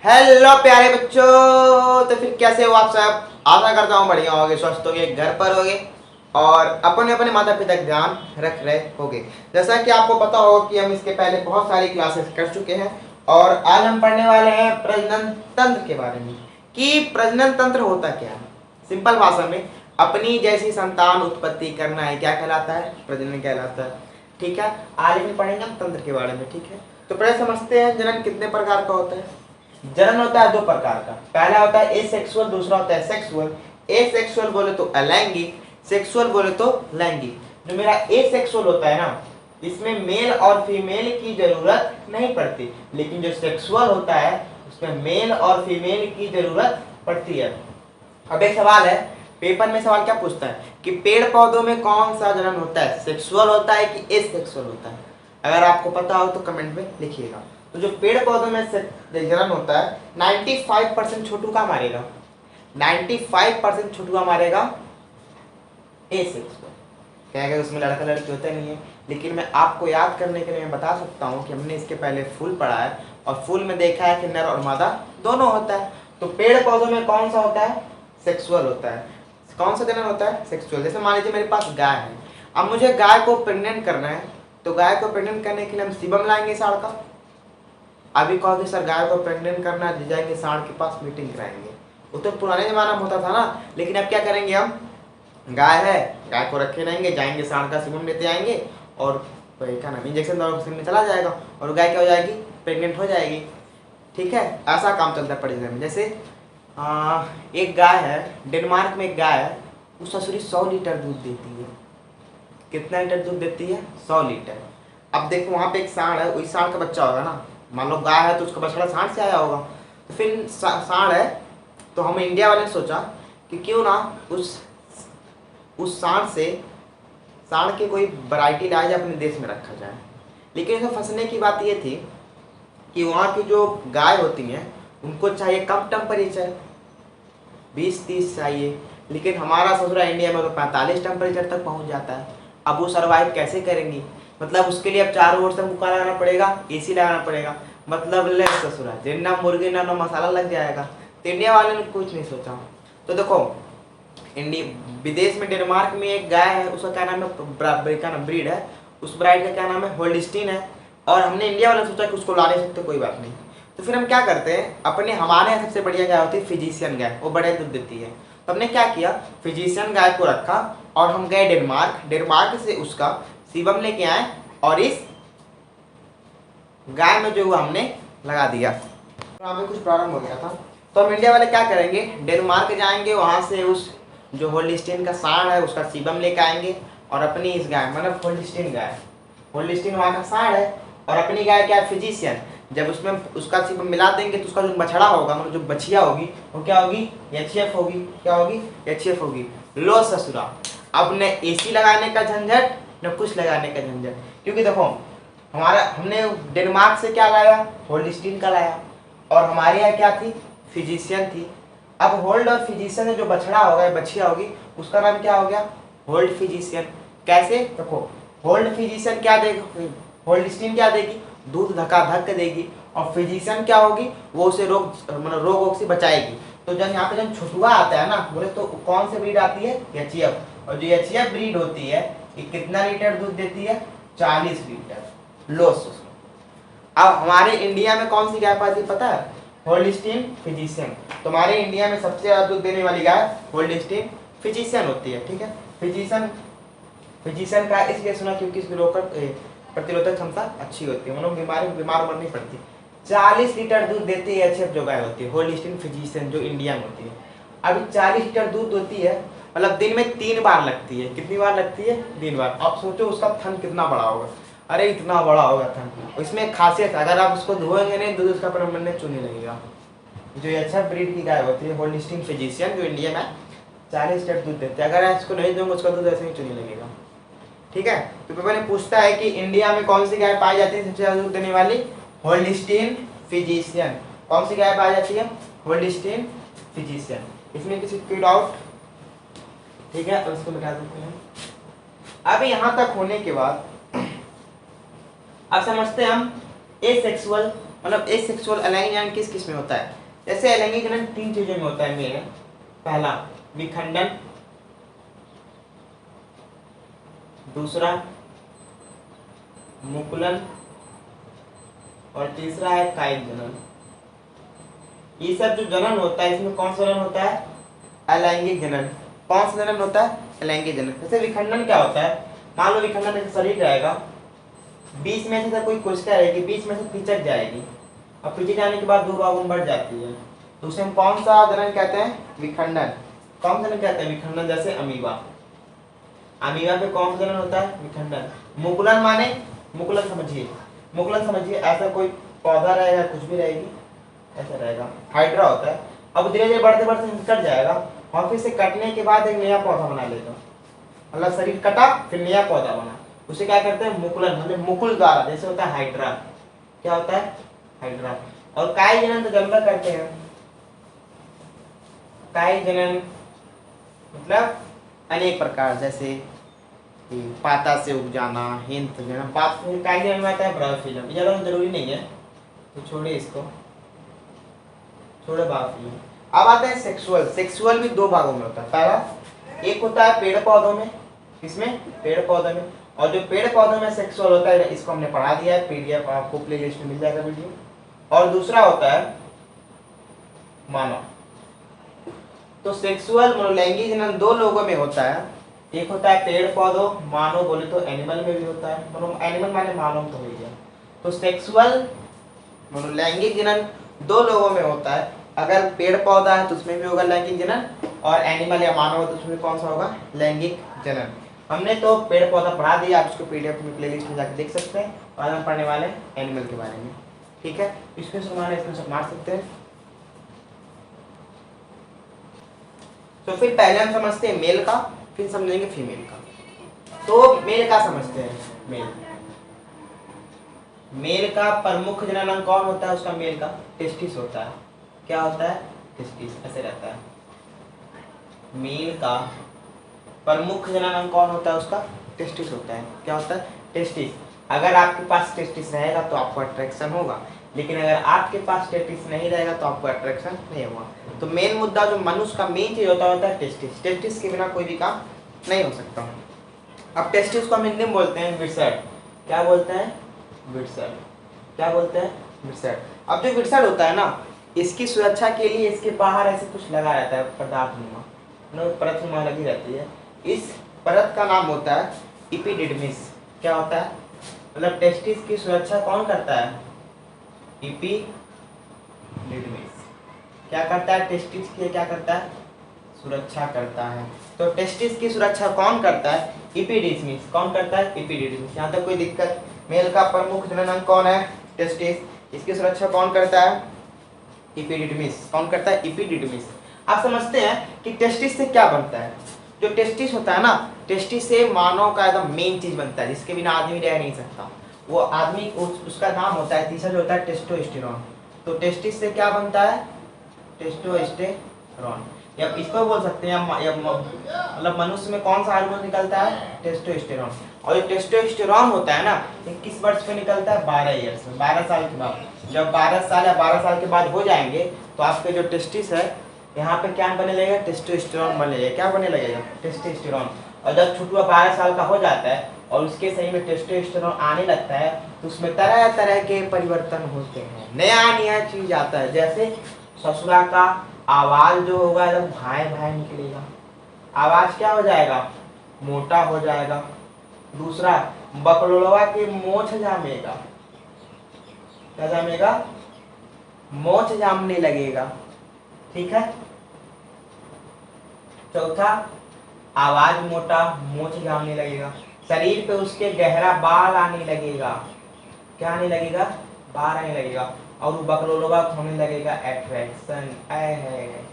Hello प्यारे बच्चों। तो फिर कैसे हो आप सब? आशा करता हूँ बढ़िया होगे, स्वस्थ होगे, घर पर होगे और अपने अपने माता पिता का ध्यान रख रहे होगे। जैसा कि आपको पता होगा कि हम इसके पहले बहुत सारी क्लासेस कर चुके हैं और आज हम पढ़ने वाले हैं प्रजनन तंत्र के बारे में कि प्रजनन तंत्र होता क्या है। सिंपल भाषा में अपनी जैसी संतान उत्पत्ति करना है, क्या कहलाता है? प्रजनन कहलाता है। ठीक है, आज हम पढ़ेंगे हम तंत्र के बारे में। ठीक है, तो पहले समझते हैं जनन कितने प्रकार का होता है। जनन होता है दो प्रकार का। पहला होता है एसेक्सुअल, दूसरा होता है सेक्सुअल। एसेक्सुअल बोले तो अलैंगिक, सेक्सुअल बोले तो लैंगिक। जो मेरा एसेक्सुअल होता है ना, इसमें मेल और फीमेल की जरूरत नहीं पड़ती, लेकिन जो सेक्सुअल होता है उसमें मेल और फीमेल की जरूरत पड़ती है। अब एक सवाल है, पेपर में सवाल क्या पूछता है कि पेड़ पौधों में कौन सा जनन होता है, सेक्सुअल होता है कि एसेक्सुअल होता है? अगर आपको पता हो तो कमेंट में लिखिएगा। तो जो पेड़ पौधों में जनन होता है 95% छोटू का मारेगा, 95% छोटू का मारेगा एसेक्सुअल। कहेगा उसमें लड़का लड़की होता नहीं है, लेकिन मैं आपको याद करने के लिए मैं बता सकता हूँ कि हमने इसके पहले फूल पढ़ा है और फूल में देखा है कि नर और मादा दोनों होता है। तो पेड़ पौधों में कौन सा होता है? सेक्सुअल होता है। कौन सा जनन होता है? सेक्सुअल। जैसे मान लीजिए मेरे पास गाय है, अब मुझे गाय को प्रेग्नेंट करना है, तो गाय को प्रेग्नेंट करने के लिए हम सीबम लाएंगे साढ़ का। अभी कहोगे सर गाय को प्रेग्नेंट करना है, जाएंगे साढ़ के पास मीटिंग कराएंगे। वो तो पुराने जमाना में होता था ना, लेकिन अब क्या करेंगे हम, गाय है, गाय को रखे रहेंगे, जाएंगे साढ़ का सीबम लेते आएंगे और क्या नाम इंजेक्शन दवा में चला जाएगा और गाय क्या हो जाएगी? प्रेग्नेंट हो जाएगी। ठीक है, ऐसा काम चलता है परिजन में। जैसे एक गाय है, डेनमार्क में एक गाय है, वो ससुरी 100 लीटर दूध देती है। कितना लीटर दूध देती है? 100 लीटर। अब देखो वहाँ पे एक सांड है, वही सांड का बच्चा होगा ना। मान लो गाय है तो उसका बछड़ा सांड से आया होगा, तो फिर सांड है तो हम इंडिया वाले ने सोचा कि क्यों ना उस सांड के कोई वैरायटी लाया जाए, अपने देश में रखा जाए। लेकिन इसमें फंसने की बात ये थी कि वहाँ की जो गाय होती हैं उनको चाहिए कम टेम्परेचर, 20-30 चाहिए, लेकिन हमारा ससुरा इंडिया में तो 45 टेम्परेचर तक पहुँच जाता है। अब वो सर्वाइव कैसे करेंगी? मतलब उसके लिए अब चारों ओर से मुक्का लगाना पड़ेगा, एसी लगाना पड़ेगा। मतलब ले ससुरा जिन्ना मुर्गी ना मसाला लग जाएगा। तो इंडिया वाले ने कुछ नहीं सोचा। तो देखो विदेश में डेनमार्क में एक गाय है, उसका क्या नाम है, क्या नाम ब्रीड है, उस ब्राइड का क्या नाम है, होल्डस्टीन है। और हमने इंडिया वाले सोचा कि उसको ला नहीं सकते, कोई बात नहीं। तो फिर हम क्या करते हैं, हमारे यहाँ सबसे बढ़िया गाय होती है फिजिशियन गाय, वो बड़े दूध देती है। तो हमने क्या किया, फिजिशियन गाय को रखा और हम गए डेनमार्क से उसका सीबम लेके आए और इस गाय में जो हमने लगा दिया। तो हमें कुछ प्रॉब्लम हो गया था, तो हम इंडिया वाले क्या करेंगे, डेनमार्क जाएंगे, वहाँ से उस जो होल्डस्टीन का सांड है उसका सीबम लेके आएंगे और अपनी इस गाय मतलब होल्डस्टीन वहाँ का सांड है और अपनी गाय क्या है, फिजिशियन। जब उसमें उसका सीबम मिला देंगे तो उसका जो बछड़ा होगा, मतलब जो बछिया होगी, वो क्या होगी, एचएफ होगी। क्या होगी? एचएफ होगी। लो ससुरा, अब न एसी लगाने का झंझट न कुछ लगाने का झंझट, क्योंकि देखो हमने डेनमार्क से क्या लाया, होल्डस्टीन का लाया, और हमारे यहाँ क्या थी, फिजिशियन थी। अब होल्ड और फिजिशियन में जो बछड़ा होगा, बछिया होगी, उसका नाम क्या हो गया, होल्ड फिजिशियन। कैसे? देखो होल्ड फिजिशियन क्या देगा, होल्डस्टीन क्या देगी, दूध धक्का धक देगी, और फिजिशियन क्या होगी, वो उसे रोग से बचाएगी। तो जब यहाँ पे जब छुटुआ आता है ना, बोले तो कौन सी ब्रीड आती है, एचएफ। और जो एचएफ ब्रीड होती है ये कितना लीटर दूध देती है, 40 लीटर। लो अब हमारे इंडिया में कौन सी गाय पाती पता है, होल्डस्टीन फिजिशियन। तो हमारे इंडिया में सबसे ज्यादा दूध देने वाली गाय होल्डस्टीन फिजिशियन होती है। ठीक है, फिजिशियन का इसलिए सुना क्योंकि इसकी प्रतिरोधक क्षमता अच्छी होती है, मतलब बीमार नहीं पड़ती। 40 लीटर दूध देती है एचएफ जो गाय होती है, होल्डस्टीन फिजिशियन जो इंडिया में होती है। अभी 40 लीटर दूध होती है, मतलब दिन में 3 बार लगती है। कितनी बार लगती है? 3 बार। आप सोचो उसका थन कितना बड़ा होगा, अरे इतना बड़ा होगा थन। इसमें खासियत, अगर आप उसको धोएंगे नहीं दूध उसका परमानेंट चूने लगेगा। जो अच्छा ब्रीड की गाय होती है होल्डस्टीन फिजिशियन, जो इंडिया में 40 लीटर दूध देते हैं, अगर आप इसको नहीं दोगे उसका दूध ऐसे ही चूने लगेगा। ठीक है, तो पेपर में पूछता है कि इंडिया में कौन सी गाय पाई जाती है सबसे ज्यादा दूध देने वाली, होल्डस्टीन फिजिशियन। कौन सी गाय पाई जाती है, होल्डस्टीन फिजिशियन। इसमें किसी कोई डाउट? ठीक है, अब इसको मिटा देते हैं। अब यहाँ तक होने के बाद अब समझते हैं हम एसेक्सुअल, मतलब एसेक्सुअल अलैंगिक किस किस में होता है। जैसे अलैंगिक जनन 3 चीजों में होता है मेन। पहला विखंडन, दूसरा मुकुलन और तीसरा है कायिक जनन। ये सब जो जनन होता है इसमें कौन सा जनन होता है? अलैंगिक जनन। कौन सा जनन होता है? अलैंगिक जनन। जैसे विखंडन क्या होता है? मान लो विखंडन में शरीर रहेगा, बीच में से कोई कोशिका रहेगी, बीच में से पिचक जाएगी और पिचक जाने के बाद 2 भागों में बढ़ जाती है, तो उसे हम कौन सा जनन कहते हैं? विखंडन। कौन सा जनन कहते हैं? विखंडन। जैसे अमीबा, अमीबा पे कौन सा जनन होता है? विखंडन। मुकुलन माने, मुकुलन समझिए ऐसा कोई पौधा रहेगा, कुछ भी रहेगी, ऐसा रहेगा, हाइड्रा होता है। अब धीरे धीरे बढ़ते बढ़ते कट जाएगा और फिर से कटने के बाद एक नया पौधा बना लेगा, मतलब शरीर कटा फिर नया पौधा बना, उसे क्या करते हैं? मुकुलन, मतलब मुकुल द्वारा, जैसे होता है हाइड्रा। क्या होता है? हाइड्रा। और कायिक जनन तो जन्म करते हैं। कायिक जनन मतलब अनेक प्रकार, जैसे पाता से उग जाना, हिंत जनन। बात कायिक जनन में आता है ब्रायोफिल्म, ज्यादा जरूरी नहीं है तो छोड़िए इसको, छोड़े बायोफिल्म। अब आता है सेक्सुअल। सेक्सुअल भी 2 भागों में होता है। पहला एक होता है पेड़ पौधों में, इसमें पेड़ पौधों में, और जो पेड़ पौधों में सेक्सुअल होता है इसको हमने पढ़ा दिया है, पीडीएफ आपको प्लेलिस्ट में मिल जाएगा वीडियो। और दूसरा होता है मानव। तो सेक्सुअल मनोलैंगिक जनन 2 लोगों में होता है। एक होता है पेड़ पौधों, मानव बोले तो एनिमल में भी होता है, मतलब एनिमल माने मानव तो हो गया। तो सेक्सुअल मनोलैंगिक जनन 2 लोगों में होता है। अगर पेड़ पौधा है तो उसमें भी होगा लैंगिक जनन, और एनिमल या मानव है तो उसमें कौन सा होगा? लैंगिक जनन। हमने तो पेड़ पौधा पढ़ा दिया, आप उसको पीडीएफ में प्लेलिस्ट में जाकर देख सकते हैं। और हम पढ़ने वाले एनिमल के बारे में, ठीक है? इसमें से मार सकते हैं। तो फिर पहले हम समझते हैं मेल का, फिर समझेंगे फीमेल का। तो मेल का समझते हैं। मेल का प्रमुख जनन अंग कौन होता है? उसका मेल का टेस्टिस होता है। क्या होता है? टेस्टिस, ऐसे रहता है। मेल का प्रमुख जनन अंग कौन होता है? उसका टेस्टिस होता है। क्या होता है? टेस्टिस। अगर आपके पास टेस्टिस रहेगा तो आपको अट्रैक्शन होगा, लेकिन अगर आपके पास टेस्टिस नहीं रहेगा तो आपको अट्रैक्शन नहीं होगा। तो मेन मुद्दा जो मनुष्य का मेन चीज होता है टेस्टिस। टेस्टिस के बिना कोई भी काम नहीं हो सकता। अब टेस्टिस को हम हिंदी में बोलते हैं विर्सड। क्या बोलते हैं? विर्सड। क्या बोलते हैं? विर्सड। अब जो विर्सड होता है ना, इसकी सुरक्षा के लिए इसके बाहर ऐसे कुछ लगा रहता है, पदार्थ परत नुमा लगी रहती है। इस परत का नाम होता है इपिडिडमिस। क्या होता है? मतलब टेस्टिस की सुरक्षा कौन करता है? इपिडिडमिस। क्या करता है? टेस्टिस की क्या करता है? सुरक्षा करता है। तो टेस्टिस की सुरक्षा कौन करता है? इपिडिडमिस। कौन करता है? इपिडिडमिस। यहाँ तक कोई दिक्कत? मेल का प्रमुख जनन अंग कौन है? टेस्टिस। इसकी सुरक्षा कौन करता है? इपिडिडमिस। कौन करता है? इपिडिडमिस। आप समझते हैं कि टेस्टिस से क्या बनता है? जो टेस्टिस होता है ना, टेस्टिस से मानव का एकदम मेन चीज बनता है, जिसके बिना आदमी रह नहीं सकता। वो आदमी उसका नाम होता है, तीसरा जो होता है टेस्टोस्टेरोन। तो टेस्टिस से क्या बनता है? टेस्टोस्टेरोन। या इसको बोल सकते हैं मतलब मनुष्य में कौन सा हार्मोन निकलता है? टेस्टोस्टेरोन। और ये टेस्टोस्टेरोन होता है ना, ये किस वर्ष पे निकलता है? 12 ईयर्स में, 12 साल के बाद। जब 12 साल या 12 साल के बाद हो जाएंगे तो आपके जो टेस्टिस है यहाँ पे क्या बने लगेगा? टेस्टोस्टेरोन बने लगेगा। क्या बने लगेगा? टेस्टोस्टेरोन। और जब छुटुआ 12 साल का हो जाता है और उसके शरीर में टेस्टोस्टेरोन आने लगता है तो उसमें तरह तरह के परिवर्तन होते हैं, नया नया चीज आता है। जैसे ससुरा का आवाज जो होगा एकदम भाई भाई निकलेगा, आवाज क्या हो जाएगा? मोटा हो जाएगा। दूसरा, बकलोलवा की मोछ जामेगा। क्या जामेगा? मोछ जामने लगेगा। ठीक है। चौथा, आवाज मोटा, मोछ जामने लगेगा। शरीर पे उसके गहरा बाल आने लगेगा। क्या आने लगेगा? बाल आने लगेगा। और वो बकलोलवा होने लगेगा अट्रैक्शन। है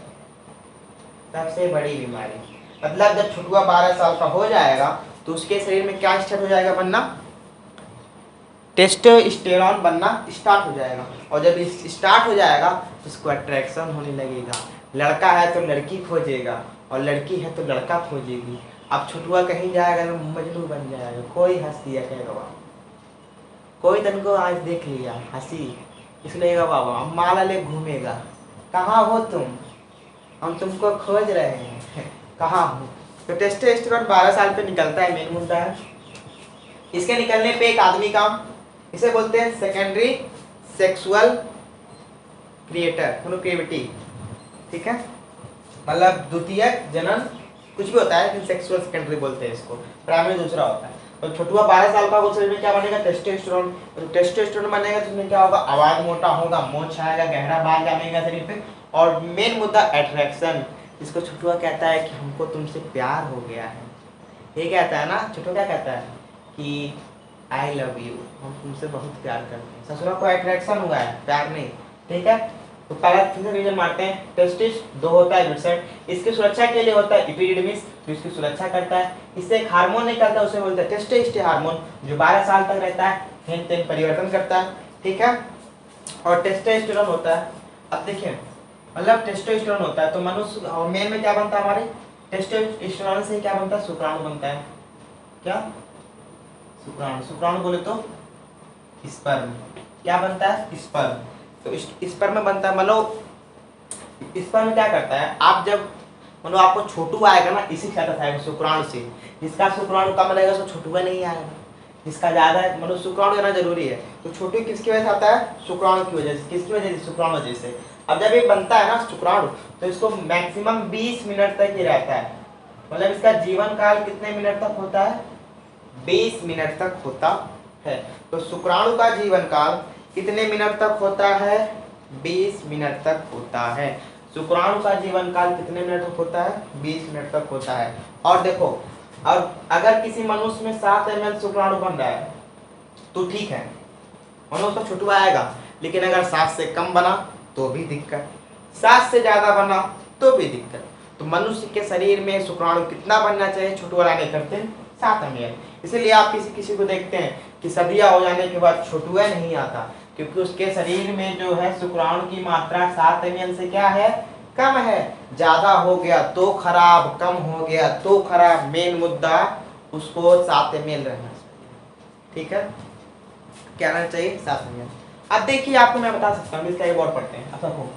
सबसे बड़ी बीमारी। मतलब जब छुटुआ 12 साल का हो जाएगा तो उसके शरीर में क्या स्टार्ट हो जाएगा बनना? टेस्टोस्टेरोन बनना स्टार्ट हो जाएगा। और जब स्टार्ट हो जाएगा तो उसको अट्रैक्शन होने लगेगा। लड़का है तो लड़की खोजेगा और लड़की है तो लड़का खोजेगी। अब छुटुआ कहीं जाएगा तो मजनू बन जाएगा। कोई हंस दिया कहेगा, कोई तनको आज देख लिया हंसी, इसलिए बाबा माला ले घूमेगा। कहाँ हो तुम, हम तुमको खोज रहे हैं, कहाँ हो। तो टेस्टोस्टेरोन 12 साल पे निकलता है, मेन मुद्दा है। इसके निकलने पे एक आदमी का, इसे बोलते हैं सेकेंडरी सेक्सुअल क्रिएटर प्रोक्रिएविटी, ठीक है, मतलब द्वितीयक जनन कुछ भी होता है, लेकिन सेक्सुअल सेकेंडरी बोलते हैं इसको, प्राइमरी दूसरा होता है। तो छोटुआ 12 साल का, उस शरीर में क्या बनेगा, टेस्टोस्टेरोन। तो टेस्टोस्टेरोन बनेगा तो उसमें क्या होगा, आवाज मोटा होगा, मोछ आएगा, गहरा बाल जमेगा शरीर पे, और मेन मुद्दा अट्रैक्शन। इसको छोटुआ कहता है कि हमको तुमसे प्यार हो गया है, ये कहता है ना, छोटुआ क्या कहता है कि आई लव यू, हम तुमसे बहुत प्यार करते हैं। ससुरा को अट्रैक्शन हुआ है, प्यार नहीं, ठीक है। तो पहला रीजन मारते हैं, टेस्टिस, दो होता है विट्सेट, इसकी सुरक्षा के लिए होता है एपिडिडमिस, जो इसकी सुरक्षा करता है। इससे एक हार्मोन निकलता है, उसे बोलते हैं टेस्टोस्टेरोन हार्मोन, जो 12 साल तक रहता है, हेन तेन परिवर्तन करता है, ठीक है। और टेस्टोस्टेरोन होता है, अब देखिए मतलब टेस्टोस्टेरोन होता है तो मनुष्य और मेल में क्या बनता है, हमारे टेस्टोस्टेरोन से क्या बनता है, शुक्राणु बनता है। क्या शुक्राणु, शुक्राणु बोले तो स्पर्म, क्या बनता है, स्पर्म। तो स्पर्म में बनता है, मतलब स्पर्म क्या करता है, आप जब मतलब आपको छोटू आएगा ना, इसी के साथ आएगा शुक्राणु से। जिसका शुक्राणु कम रहेगा उसको छोटुआ नहीं आएगा, जिसका ज्यादा है, मतलब शुक्राणु रहना जरूरी है। तो छोटू किसकी वजह से आता है, शुक्राणु की वजह से। किसकी वजह से, शुक्राणु वजह से। अब जब ये बनता है ना शुक्राणु, तो इसको मैक्सिमम 20 मिनट तक ही रहता है, मतलब इसका जीवन काल कितने मिनट तक होता है, 20 मिनट तक होता है। तो शुक्राणु का जीवन काल कितने मिनट तक होता है, 20 मिनट तक होता है। शुक्राणु का जीवन काल कितने मिनट तक होता है, 20 मिनट तक होता है। और देखो, और अगर किसी मनुष्य में 7 ml शुक्राणु बन रहा है तो ठीक है, मनुष्य तो छुटवा आएगा, लेकिन अगर 7 से कम बना तो भी दिक्कत, 7 से ज्यादा बना तो भी दिक्कत। तो मनुष्य के शरीर में शुक्राणु कितना बनना चाहिए, छुटवा नहीं करते 7 ml। इसीलिए आप किसी को देखते हैं कि सदिया हो जाने के बाद छुटवा नहीं आता, क्योंकि उसके शरीर में जो है शुक्राणु की मात्रा 7 ml से क्या है, कम है। ज्यादा हो गया तो खराब, कम हो गया तो खराब, मेन मुद्दा उसको 7 ml रहना चाहिए, ठीक है, क्या रहना चाहिए, 7 ml। अब देखिए आपको मैं बता सकता हूँ, इसका एक और पढ़ते हैं। अब देखो,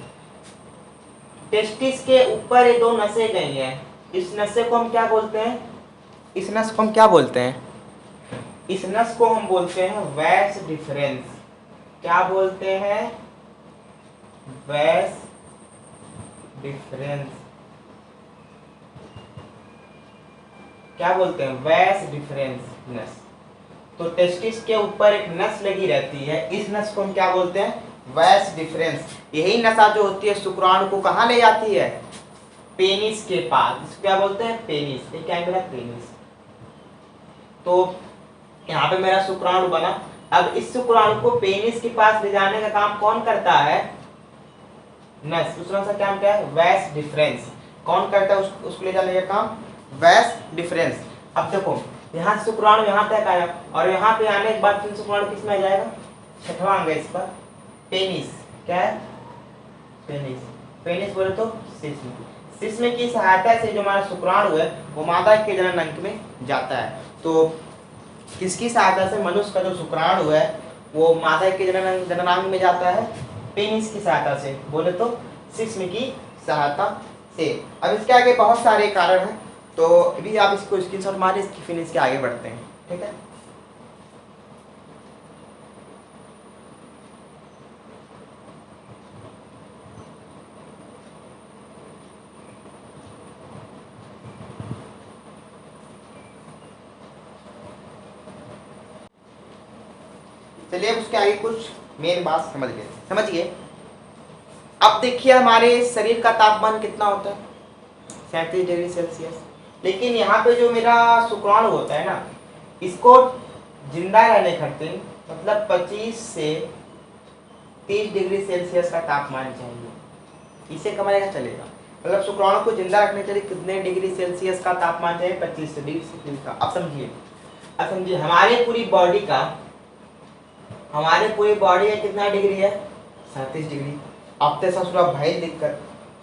टेस्टिस के ऊपर ये 2 नसें गई हैं, इस नसे को हम क्या बोलते हैं, इस नस को हम क्या बोलते हैं, इस नस को हम बोलते हैं वैस डिफरेंस। क्या बोलते हैं, वैस डिफरेंस। क्या बोलते हैं, वैस डिफरेंस नस। तो टेस्टिस के ऊपर एक नस लगी रहती है, इस नस को हम क्या बोलते हैं, वैस डिफरेंस। यही नसा जो होती है शुक्राणु को कहाँ ले जाती है, पेनिस के पास, इसको क्या बोलते हैं, पेनिस। ये क्या है मेरा, पेनिस। तो यहाँ पे मेरा शुक्राणु बना, अब इस शुक्राणु को पेनिस के पास ले जाने का काम कौन करता है, नस। उस नस का काम क्या है, वैस डिफरेंस। कौन करता है उसको ले जाने का काम, वैस डिफरेंस। अब देखो, यहाँ शुक्राणु यहाँ तक आया, और यहाँ पे आने के बाद फिर शुक्राणु किस में आ जाएगा, 6वां अंग है इसका, पेनिस। क्या है, पेनिस। पेनिस बोले तो शिश्न। शिश्न की सहायता से जो हमारा शुक्राणु है वो मादा के जनन अंग में जाता है। तो किसकी सहायता से, मनुष्य का जो शुक्राणु है वो मादा के जननांग में जाता है, पेनिस की सहायता से, बोले तो शिश्न की सहायता से। अब इसके आगे बहुत सारे कारण हैं, तो अभी आप इसको स्क्रीनशॉट मारिए, फिर इसके आगे बढ़ते हैं, ठीक है। चलिए अब उसके आगे कुछ मेन बात समझिए। अब देखिए हमारे शरीर का तापमान कितना होता है, 37 डिग्री सेल्सियस। लेकिन यहाँ पे जो मेरा शुक्राणु होता है ना, इसको जिंदा रहने खातिर मतलब 25 से 30 डिग्री सेल्सियस का तापमान चाहिए, इसे कम रहेगा चलेगा। मतलब शुक्राणु को जिंदा रखने के लिए कितने डिग्री सेल्सियस का तापमान चाहिए, 25 डिग्री सेल्सियस का। अब समझिए हमारे पूरी बॉडी में कितना डिग्री है, 37 डिग्री। अब तो ससुरा भाई दिक्कत,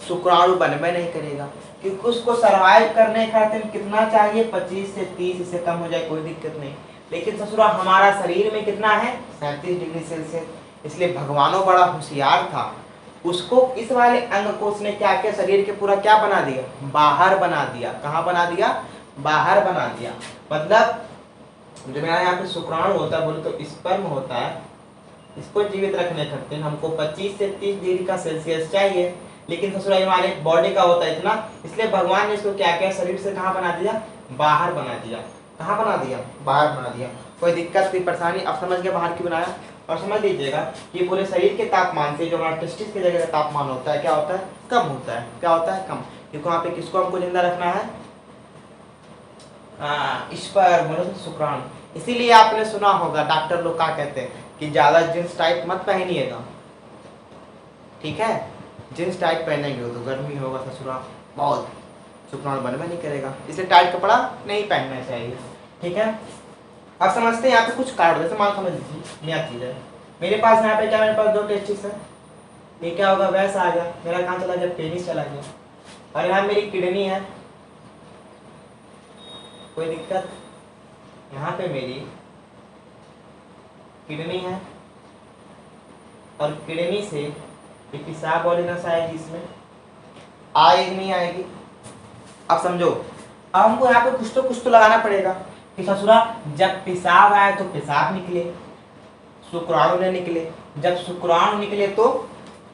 शुक्राणु बनवे नहीं करेगा, क्योंकि उसको सरवाइव करने खातिर कितना चाहिए, 25 से 30, इससे कम हो जाए कोई दिक्कत नहीं। लेकिन ससुरा हमारा शरीर में कितना है, 37 डिग्री सेल्सियस। इसलिए भगवानों बड़ा होशियार था, उसको इस वाले अंग को उसने क्या किया, शरीर के पूरा क्या बना दिया, बाहर बना दिया। कहाँ बना दिया, बाहर बना दिया। मतलब जो मेरा यहाँ पे शुक्राणु होता है बोले तो स्पर्म होता है, इसको जीवित रखने खातिर हमको 25 से 30 डिग्री का सेल्सियस चाहिए, लेकिन ससुराल हमारे बॉडी का होता है इतना, इसलिए भगवान ने इसको क्या किया, शरीर से कहाँ बना दिया, बाहर बना दिया। कहाँ बना दिया, बाहर बना दिया। कोई दिक्कत कोई परेशानी, अब समझ गए बाहर क्यों बनाया। और समझ लीजिएगा कि पूरे शरीर के तापमान से जो हमारा टेस्टिस की जगह का तापमान होता है क्या होता है, कम होता है। क्या होता है, कम। क्योंकि वहाँ पे किसको हमको जिंदा रखना है, स्पर्म शुक्राणु। इसीलिए आपने सुना होगा डॉक्टर लोग क्या कहते हैं कि ज्यादा जींस टाइट मत पहनिएगा, ठीक है। जींस टाइट पहनेंगे तो गर्मी होगा ससुरा बहुत, शुक्राणु बनवा नहीं करेगा, इसलिए टाइट कपड़ा नहीं पहनना चाहिए, ठीक है। आप समझते हैं यहाँ पे कुछ कारण, जैसे मान समझ लीजिए नया चीज है, मेरे पास यहाँ पे क्या, मेरे पास 2 टेस्टिस है, ये क्या होगा, वैसा आ गया, मेरा कहाँ चला गया, पेनिस चला गया। और यहाँ मेरी किडनी है, कोई दिक्कत, यहाँ पे मेरी किडनी है, और किडनी से ये पेशाब वाली नस आएगी, इसमें आएगी नहीं आएगी। अब समझो, अब हमको यहाँ पे कुछ तो लगाना पड़ेगा कि ससुरा जब पेशाब आए तो पेशाब निकले, शुक्राणु न निकले, जब शुक्राणु निकले तो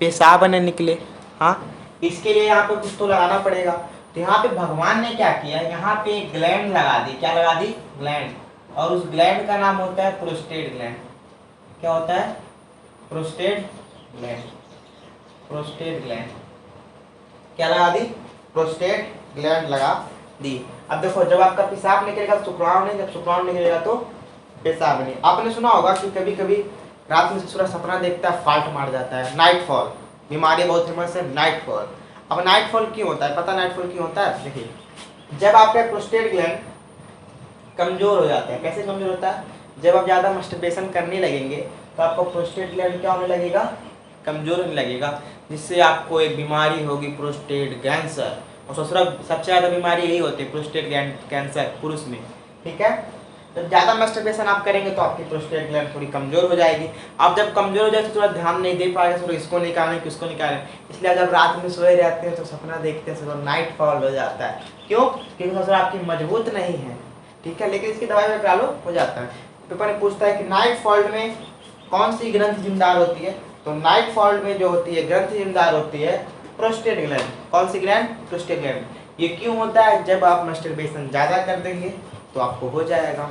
पेशाब न निकले। हाँ, इसके लिए यहाँ पे कुछ तो लगाना पड़ेगा। तो यहाँ पे भगवान ने क्या किया, यहाँ पे ग्लैंड लगा दी। क्या लगा दी, ग्लैंड। और उस ग्लैंड का नाम होता है प्रोस्टेट ग्लैंड। क्या होता है, प्रोस्टेट ग्लैंड। प्रोस्टेट ग्लैंड क्या लगा दी, प्रोस्टेट ग्लैंड लगा दी। अब देखो, जब आपका पेशाब निकलेगा शुक्राणु नहीं, जब शुक्राणु निकलेगा तो पेशाब नहीं। आपने सुना होगा कि कभी कभी रात में ससुरा सपना देखता है, फाल्ट मार जाता है, नाइट फॉल बीमारी बहुत फेमस है, नाइट फॉल। अब नाइट फॉल क्यों होता है, पता नाइट फॉल क्यों होता है, देखिए जब आपका प्रोस्टेट ग्लैंड कमजोर हो जाता है। कैसे कमजोर होता है, जब आप ज़्यादा मस्टरबेशन करने लगेंगे तो आपका प्रोस्टेट ग्लैंड क्या होने लगेगा, कमजोर होने लगेगा, जिससे आपको एक बीमारी होगी प्रोस्टेट कैंसर। और ससुरा सबसे ज़्यादा बीमारी यही होती है, प्रोस्टेट ग्लैंड कैंसर पुरुष में, ठीक है। जब ज़्यादा मस्टरबेशन आप करेंगे तो आपकी प्रोस्टेट ग्लैंड थोड़ी कमजोर हो जाएगी। आप जब कमजोर हो जाए तो थोड़ा ध्यान नहीं दे पाएगा, थोड़ा इसको निकालें किसको निकालें। इसलिए जब रात में सोए रहते हैं तो सपना देखते हैं, थोड़ा नाइट फॉल हो जाता है। क्यों, क्योंकि ससुरा आपकी मजबूत नहीं है, ठीक है। लेकिन इसकी दवाई में करा लो, हो जाता है। पेपर में पूछता है कि नाइट फॉल्ट में कौन सी ग्रंथि जिम्मेदार होती है, तो नाइट फॉल्ट में जो होती है ग्रंथि जिम्मेदार होती है प्रोस्टेट ग्लैंड। कौन सी ग्लैंड, प्रोस्टेट ग्लैंड। ये क्यों होता है, जब आप मस्टरबेशन ज़्यादा कर देंगे तो आपको हो जाएगा,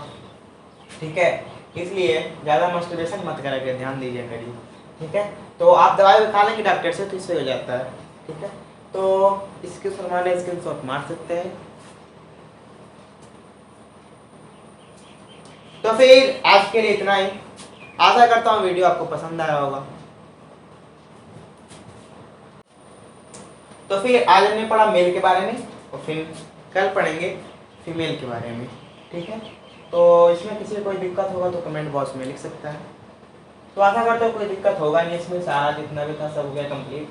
ठीक है। इसलिए ज़्यादा मस्टरबेशन मत करेंगे, ध्यान दीजिए करिए, ठीक है। तो आप दवाई खा लेंगे डॉक्टर से तो इससे हो जाता है, ठीक है। तो इसके सलमान स्क्रीनशॉट मार सकते हैं। तो फिर आज के लिए इतना ही। आशा करता हूँ वीडियो आपको पसंद आया होगा। तो फिर आज हमने पढ़ा मेल के बारे में, और फिर कल पढ़ेंगे फीमेल के बारे में, ठीक है। तो इसमें किसी को कोई दिक्कत होगा तो कमेंट बॉक्स में लिख सकता है। तो आशा करता हूँ कोई दिक्कत होगा नहीं, इसमें सारा जितना भी था सब हो गया कंप्लीट।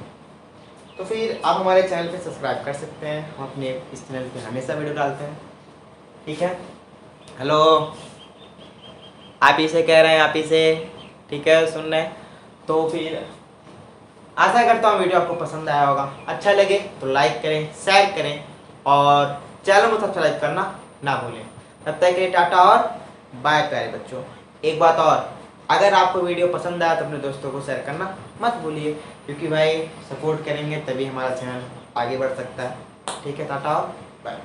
तो फिर आप हमारे चैनल पे सब्सक्राइब कर सकते हैं, हम अपने इस चैनल पे हमेशा वीडियो डालते हैं, ठीक है। हेलो, आप ही से कह रहे हैं, आप ही से, ठीक है, सुन रहे हैं। तो फिर आशा करता हूँ वीडियो आपको पसंद आया होगा। अच्छा लगे तो लाइक करें, शेयर करें, और चैनल को सब्सक्राइब करना ना भूलें। तब तक के लिए टाटा और बाय प्यारे बच्चों। एक बात और, अगर आपको वीडियो पसंद आया तो अपने दोस्तों को शेयर करना मत भूलिए, क्योंकि भाई सपोर्ट करेंगे तभी हमारा चैनल आगे बढ़ सकता है, ठीक है। टाटा और बाय।